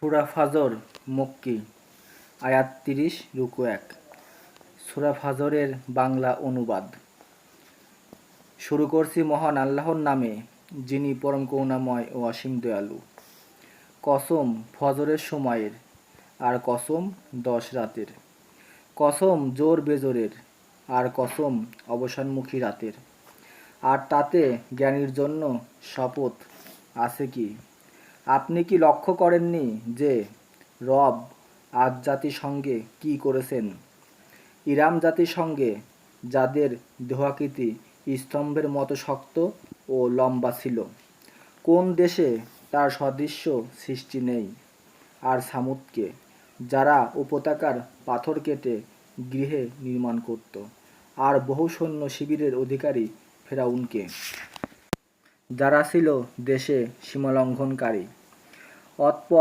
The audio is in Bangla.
সূরা ফজর মক্কি। আয়াত ৩০ রুকু ১। সূরা ফজরের বাংলা অনুবাদ। শুরু করছি মহান আল্লাহর নামে, যিনি পরম করুণাময় ও অসীম দয়ালু। কসম ফজরের সময়ের, আর কসম 10 রাতের। কসম জোর বেজোরের, আর কসম অবসানমুখী রাতের। আর তাতে জ্ঞানীর জন্য শপথ আছে কি? আপনি কি লক্ষ্য করেননি যে রব আদ জাতির সঙ্গে কি করেছেন? ইরাম জাতির সঙ্গে, যাদের দেহাকৃতি স্তম্ভের মতো শক্ত ও লম্বা ছিল। কোন দেশে তার সদৃশ্য সৃষ্টি নেই? আর সামুদকে, যারা উপত্যকার পাথর কেটে গৃহে নির্মাণ করত। আর বহু সৈন্য শিবিরের অধিকারী ফেরাউনকে, যারা ছিল দেশে সীমালঙ্ঘনকারী। অতঃপর